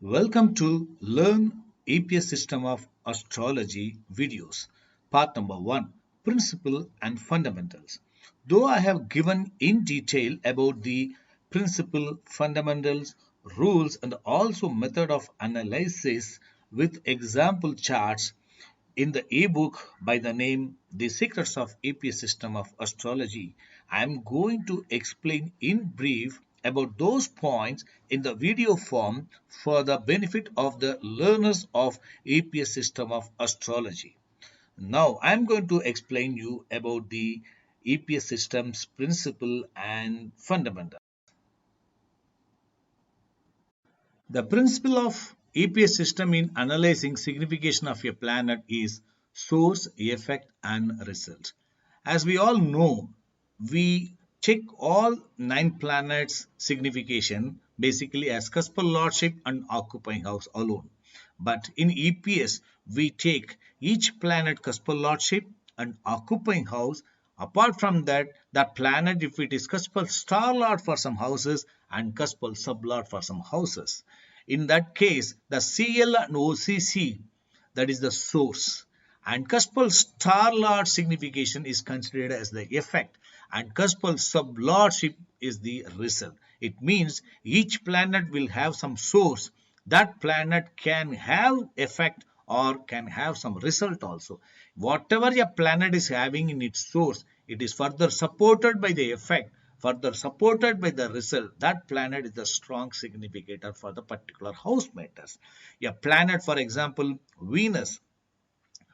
Welcome to Learn EPS System of Astrology videos. Part number 1, Principle and Fundamentals. Though I have given in detail about the principle, fundamentals, rules and also method of analysis with example charts in the ebook by the name The Secrets of EPS System of Astrology, I am going to explain in brief about those points in the video form for the benefit of the learners of EPS System of Astrology. Now I am going to explain you about the EPS system's principle and fundamental. The principle of EPS system in analyzing signification of a planet is source, effect and result. As we all know, we check all 9 planets signification basically as cuspal lordship and occupying house alone. But in EPS, we take each planet cuspal lordship and occupying house. Apart from that, the planet, if it is cuspal star lord for some houses and cuspal sublord for some houses. In that case, the CL and OCC, that is the source. And cuspal star lord signification is considered as the effect, and cuspal sublordship is the result. It means each planet will have some source. That planet can have effect or can have some result also. Whatever a planet is having in its source, it is further supported by the effect, further supported by the result. That planet is the strong significator for the particular house matters. A planet, for example, Venus,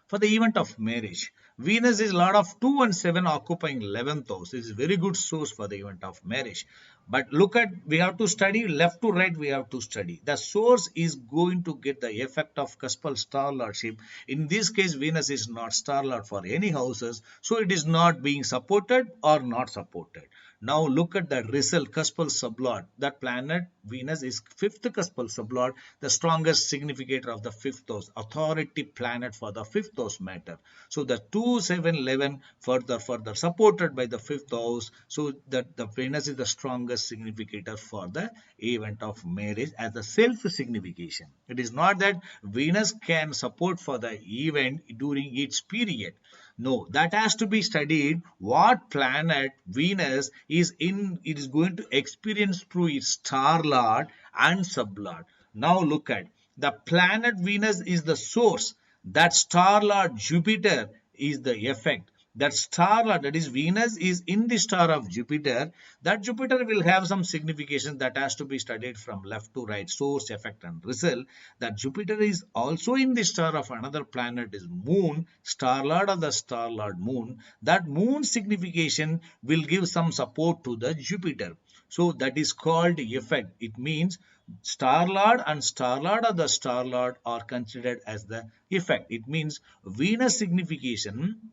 for the event of marriage. Venus is Lord of 2 and 7 occupying 11th house. This is very good source for the event of marriage. But look at, we have to study left to right, we have to study. The source is going to get the effect of cuspal star lordship. In this case, Venus is not star lord for any houses. So it is not being supported or not supported. Now look at the result, cuspal sublord. That planet Venus is 5th cuspal sublord, the strongest significator of the 5th house, authority planet for the 5th house matter. So the 2, 7, 11 further supported by the 5th house. So that the Venus is the strongest significator for the event of marriage as a self signification. It is not that Venus can support for the event during its period. No, that has to be studied what planet Venus is in, it is going to experience through its star lord and sublord. Now look at the planet Venus is the source, that star lord Jupiter is the effect. That star lord, that is Venus, is in the star of Jupiter. That Jupiter will have some signification that has to be studied from left to right, source, effect and result. That Jupiter is also in the star of another planet is Moon, star lord of the star lord Moon. That Moon signification will give some support to the Jupiter. So that is called effect. It means star lord and star lord of the star lord are considered as the effect. It means Venus signification,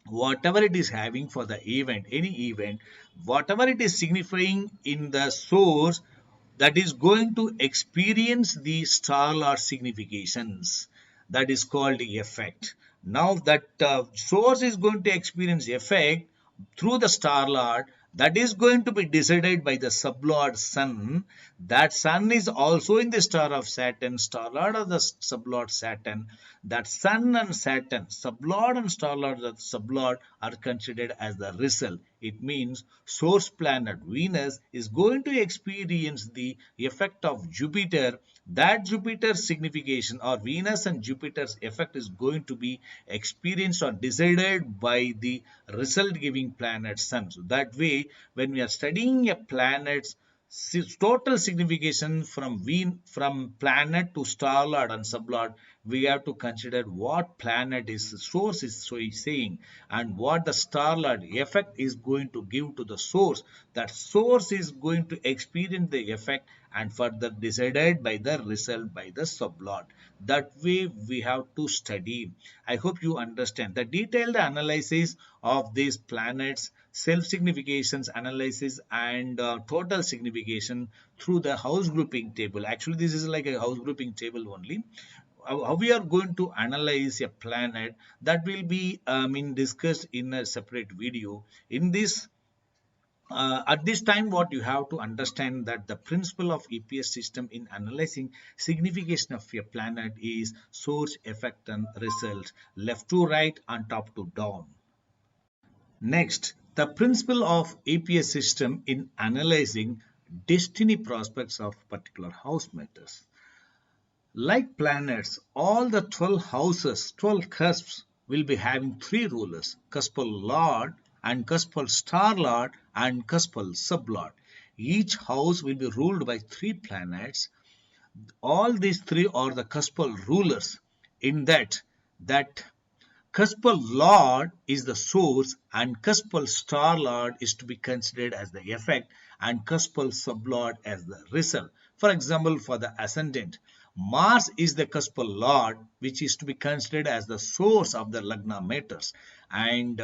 whatever it is having for the event, any event, whatever it is signifying in the source, that is going to experience the star lord significations. That is called effect. Now that source is going to experience effect through the star lord, that is going to be decided by the sublord sun. That sun is also in the star of Saturn, star lord of the sublord Saturn. That sun and Saturn, sublord and star lord of the sublord, are considered as the result. It means source planet Venus is going to experience the effect of Jupiter. That Jupiter's signification, or Venus and Jupiter's effect, is going to be experienced or decided by the result giving planet Sun. So that way, when we are studying a planet's total signification from planet to star lord and sublord, we have to consider what planet is source is saying, and what the star lord effect is going to give to the source. That source is going to experience the effect and further decided by the result by the sublord. That way we have to study. I hope you understand the detailed analysis of these planets, self significations analysis, and total signification through the house grouping table. Actually, this is like a house grouping table only. How we are going to analyze a planet, that will be discussed in a separate video. In this at this time, what you have to understand that the principle of EPS system in analyzing signification of a planet is source, effect, and result, left to right and top to down. Next, the principle of EPS system in analyzing destiny prospects of particular house matters. Like planets, all the 12 houses, 12 cusps will be having three rulers: cuspal lord and cuspal star lord and cuspal sublord. Each house will be ruled by three planets. All these three are the cuspal rulers, in that cuspal lord is the source and cuspal star lord is to be considered as the effect and cuspal sublord as the result. For example, for the ascendant, Mars is the cuspal lord, which is to be considered as the source of the Lagna matters, and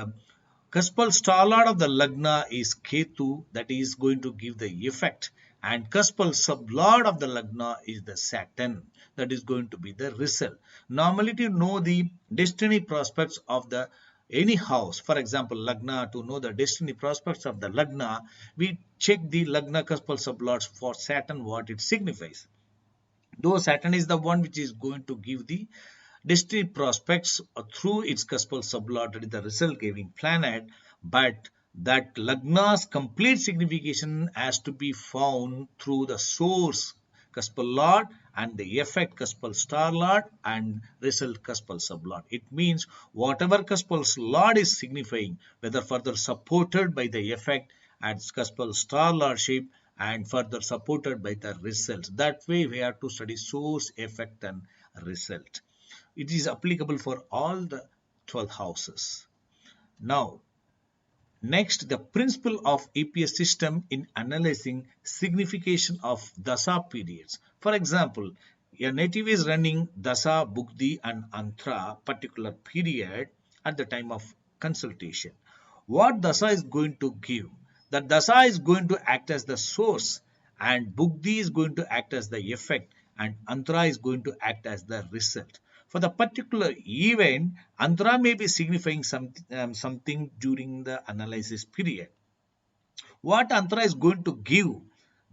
cuspal star lord of the Lagna is Ketu, that is going to give the effect, and cuspal sublord of the Lagna is the Saturn, that is going to be the result. Normally, to know the destiny prospects of the any house, for example Lagna, to know the destiny prospects of the Lagna, we check the Lagna cuspal sublords for Saturn, what it signifies. Though Saturn is the one which is going to give the destiny prospects through its cuspal sublord, that is the result giving planet, but that Lagna's complete signification has to be found through the source cuspal lord and the effect cuspal star lord and result cuspal sublord. It means whatever cuspal lord is signifying, whether further supported by the effect at cuspal star lordship and further supported by the result. That way we have to study source, effect, and result. It is applicable for all the 12 houses. Now, next, the principle of EPS system in analyzing signification of dasa periods. For example, a native is running dasa, bugdi, and antra particular period at the time of consultation. What dasa is going to give? That dasa is going to act as the source, and bugdi is going to act as the effect, and antra is going to act as the result. For the particular event, antra may be signifying something during the analysis period. What antra is going to give?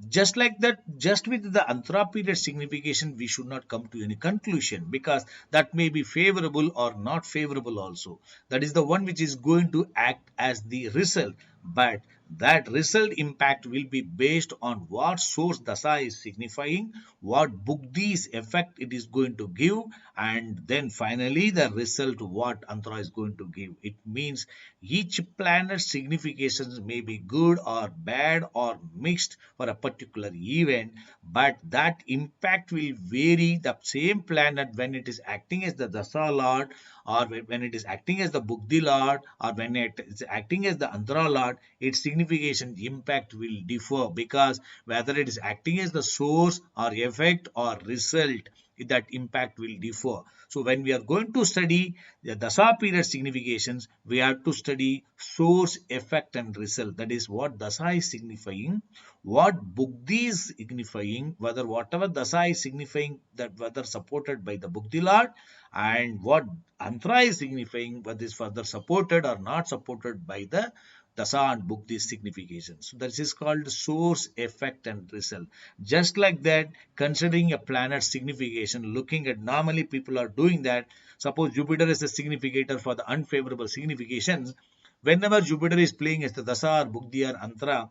Just like that, just with the antra period signification, we should not come to any conclusion, because that may be favorable or not favorable also. That is the one which is going to act as the result, but that result impact will be based on what source dasa is signifying, what bugdi's effect it is going to give, and then finally the result what antra is going to give. It means each planet's significations may be good or bad or mixed for a particular event, but that impact will vary. The same planet, when it is acting as the dasa lord, or when it is acting as the bugdi lord, or when it is acting as the antra lord, its signification impact will differ, because whether it is acting as the source or effect or result, that impact will differ. So when we are going to study the dasa period significations, we have to study source, effect, and result. That is what dasa is signifying, what bugdi is signifying, whether whatever dasa is signifying, that whether supported by the bugdi lord, and what antra is signifying, whether is further supported or not supported by the dasa and bugdi significations. So that is called source, effect, and result. Just like that, considering a planet's signification, looking at, normally people are doing that. Suppose Jupiter is a significator for the unfavorable significations. Whenever Jupiter is playing as the Dasa or Bugdi or Antara,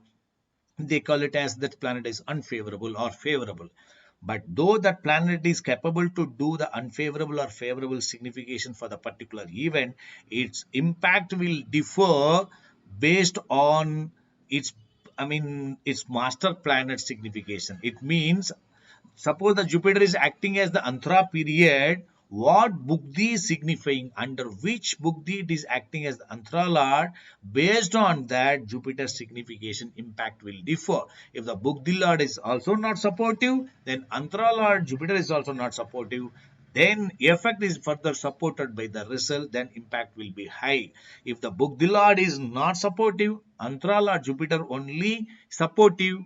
they call it as that planet is unfavorable or favorable. But though that planet is capable to do the unfavorable or favorable signification for the particular event, its impact will differ based on its, its master planet signification. It means, suppose the Jupiter is acting as the Antara period, what Bugdi is signifying, under which Bugdi it is acting as the Antara Lord, based on that Jupiter signification impact will differ. If the Bugdi Lord is also not supportive, then Antara Lord Jupiter is also not supportive, then effect is further supported by the result, then impact will be high. If the Bugdi Lord is not supportive, Antara Lord Jupiter only supportive,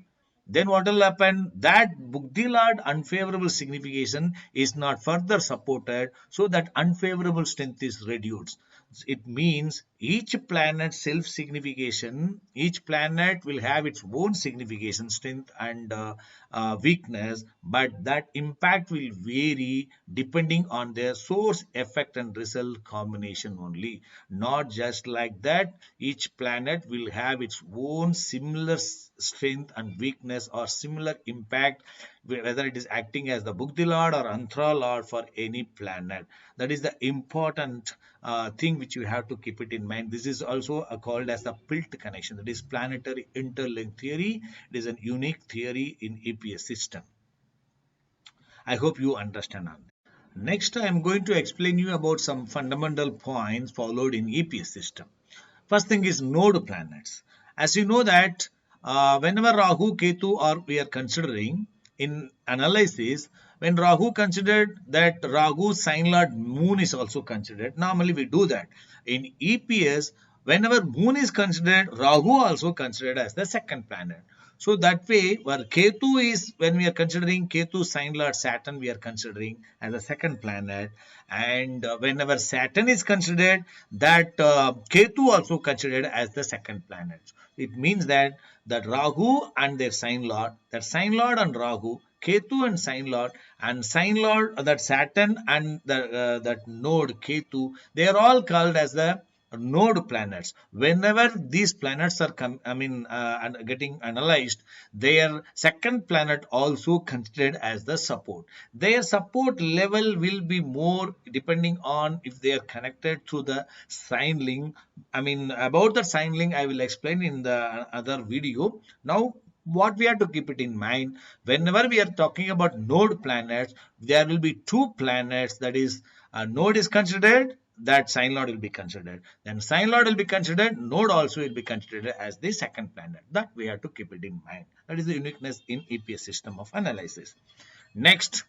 then what will happen? That Bugdi Lord unfavorable signification is not further supported, so that unfavorable strength is reduced. It means each planet self signification, each planet will have its own signification, strength and weakness, but that impact will vary depending on their source, effect, and result combination only. Not just like that, each planet will have its own similar strength and weakness or similar impact, whether it is acting as the Bugdi Lord or Antara Lord for any planet. That is the important thing which you have to keep it in mind. This is also called as the PILT connection, that is planetary interlink theory. It is a unique theory in EPS system. I hope you understand. Next, I am going to explain you about some fundamental points followed in EPS system. First thing is node planets. As you know that whenever Rahu, Ketu or we are considering in analysis, when Rahu considered, that Rahu sign lord moon is also considered. Normally we do that. In EPS, whenever moon is considered, Rahu also considered as the second planet. So that way, where Ketu is, when we are considering Ketu sign lord Saturn, we are considering as a second planet. And whenever Saturn is considered, that Ketu also considered as the second planet. It means that Rahu and their sign lord, that sign lord and Rahu, Ketu and sign lord that Saturn and that node Ketu, they are all called as the node planets. Whenever these planets are getting analyzed, their second planet also considered as the support. Their support level will be more depending on if they are connected through the sign link. About the sign link I will explain in the other video. Now what we have to keep it in mind, whenever we are talking about node planets, there will be two planets, that is a node is considered, that sign lord will be considered. Then sign lord will be considered, node also will be considered as the second planet. That we have to keep it in mind. That is the uniqueness in EPS system of analysis. Next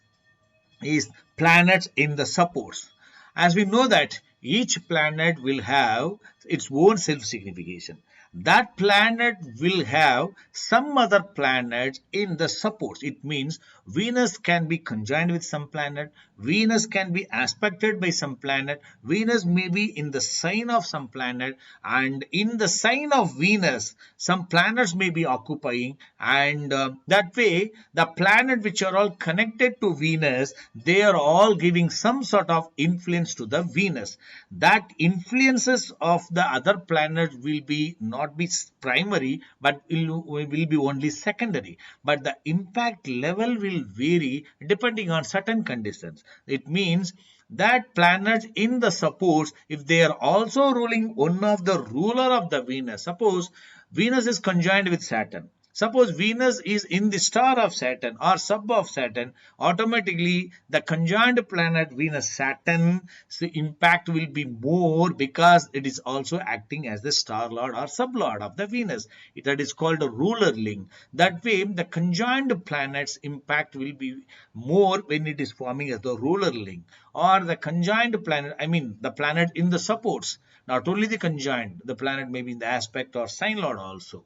is planets in the supports. As we know that each planet will have its own self-signification. That planet will have some other planets in the supports. It means Venus can be conjoined with some planet, Venus can be aspected by some planet, Venus may be in the sign of some planet, and in the sign of Venus, some planets may be occupying, and that way the planet which are all connected to Venus, they are all giving some sort of influence to the Venus. That influences of the other planets will be not be primary, but will be only secondary. But the impact level will vary depending on certain conditions. It means that planets in the supports, if they are also ruling one of the ruler of the Venus, suppose Venus is conjoined with Saturn. Suppose Venus is in the star of Saturn or sub of Saturn, automatically the conjoined planet Venus-Saturn, the impact will be more because it is also acting as the star lord or sub lord of the Venus. That is called a ruler link. That way, the conjoined planet's impact will be more when it is forming as the ruler link. Or the conjoined planet, the planet in the supports, not only the conjoined, the planet may be in the aspect or sign lord also.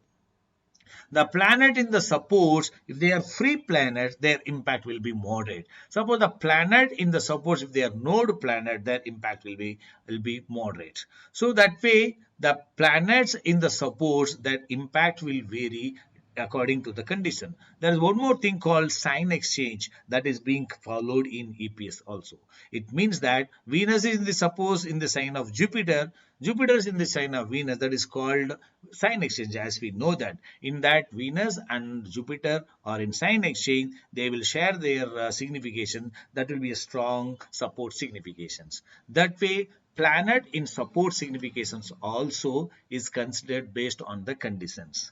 The planet in the supports, if they are free planets, their impact will be moderate. Suppose the planet in the supports, if they are node planet, their impact will be moderate. So that way, the planets in the supports, that impact will vary according to the condition. There is one more thing called sign exchange that is being followed in EPS also. It means that Venus is in the suppose in the sign of Jupiter, Jupiter is in the sign of Venus, that is called sign exchange. As we know that in that Venus and Jupiter are in sign exchange, they will share their signification. That will be a strong support significations. That way planet in support significations also is considered based on the conditions.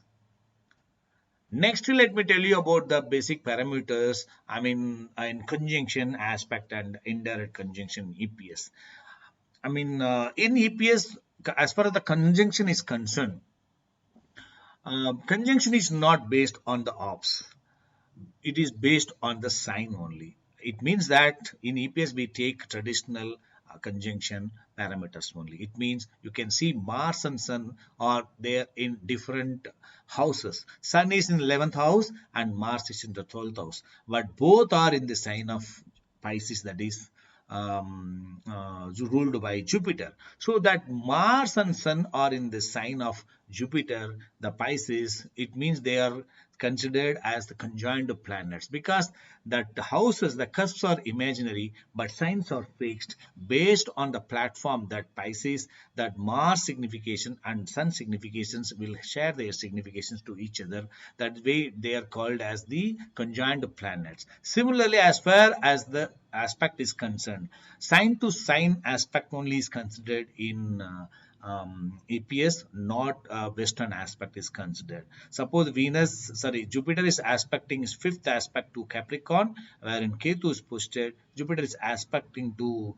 Next, let me tell you about the basic parameters, in conjunction aspect and indirect conjunction EPS. In EPS, as far as the conjunction is concerned, conjunction is not based on the ops. It is based on the sign only. It means that in EPS we take traditional conjunction parameters only. It means you can see Mars and Sun are there in different houses. Sun is in 11th house and Mars is in the 12th house. But both are in the sign of Pisces, that is ruled by Jupiter. So that Mars and Sun are in the sign of Jupiter, the Pisces, it means they are considered as the conjoined planets, because that the houses, the cusps are imaginary, but signs are fixed based on the platform that Pisces, that Mars signification and Sun significations will share their significations to each other. That way they are called as the conjoined planets. Similarly, as far as the aspect is concerned, sign to sign aspect only is considered in EPS, not Western aspect is considered. Suppose Jupiter is aspecting his fifth aspect to Capricorn, wherein Ketu is posted. Jupiter is aspecting to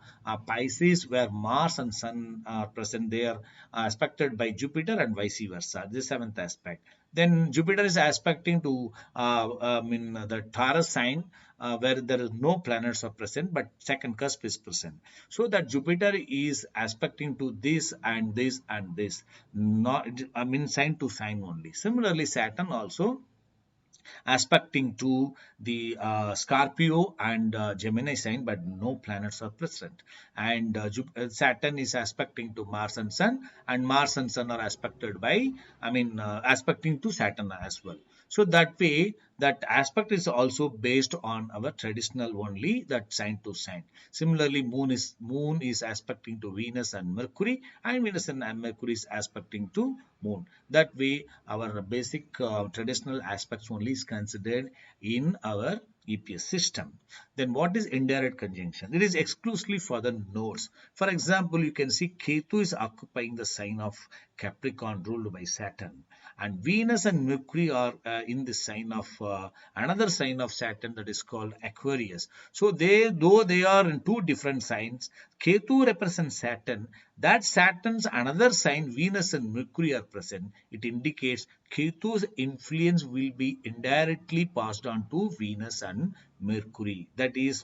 Pisces, where Mars and Sun are present. They are aspected by Jupiter and vice versa. This seventh aspect. Then Jupiter is aspecting to the Taurus sign, where there is no planets are present, but second cusp is present. So that Jupiter is aspecting to this and this and this, not sign to sign only. Similarly, Saturn also aspecting to the Scorpio and Gemini sign, but no planets are present. And Saturn is aspecting to Mars and Sun, and Mars and Sun are aspected by, aspecting to Saturn as well. So that way, that aspect is also based on our traditional only, that sign to sign. Similarly, moon is aspecting to Venus and Mercury, and Venus and Mercury is aspecting to moon. That way, our basic traditional aspects only is considered in our EPS system. Then what is indirect conjunction? It is exclusively for the nodes. For example, you can see Ketu is occupying the sign of Capricorn ruled by Saturn, and Venus and Mercury are in the sign of another sign of Saturn, that is called Aquarius. So though they are in two different signs, Ketu represents Saturn. That Saturn's another sign, Venus and Mercury are present. It indicates Ketu's influence will be indirectly passed on to Venus and Mercury. That is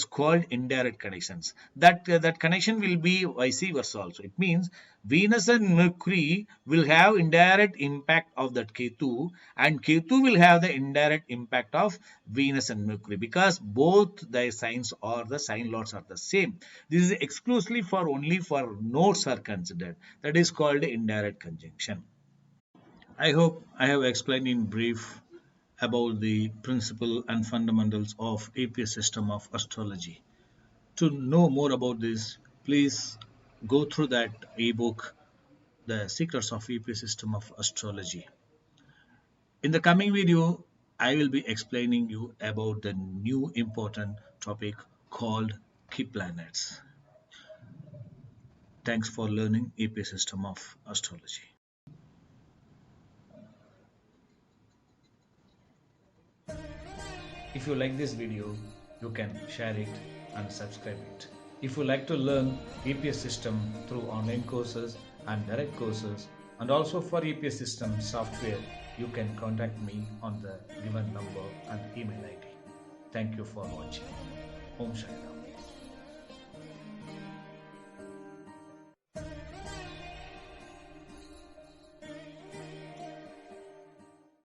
called indirect connections. That connection will be vice versa also. It means Venus and Mercury will have indirect impact of that Ketu, and Ketu will have the indirect impact of Venus and Mercury, because both the signs or the sign lords are the same. This is exclusively for only for nodes are considered. That is called indirect conjunction. I hope I have explained in brief about the principle and fundamentals of EPS system of astrology. To know more about this, please go through that ebook, The Secrets of EPS System of Astrology. In the coming video, I will be explaining you about the new important topic called key planets. Thanks for learning EPS System of Astrology. If you like this video, you can share it and subscribe it. If you like to learn EPS system through online courses and direct courses, and also for EPS system software, you can contact me on the given number and email ID. Thank you for watching. Om Shai Ram.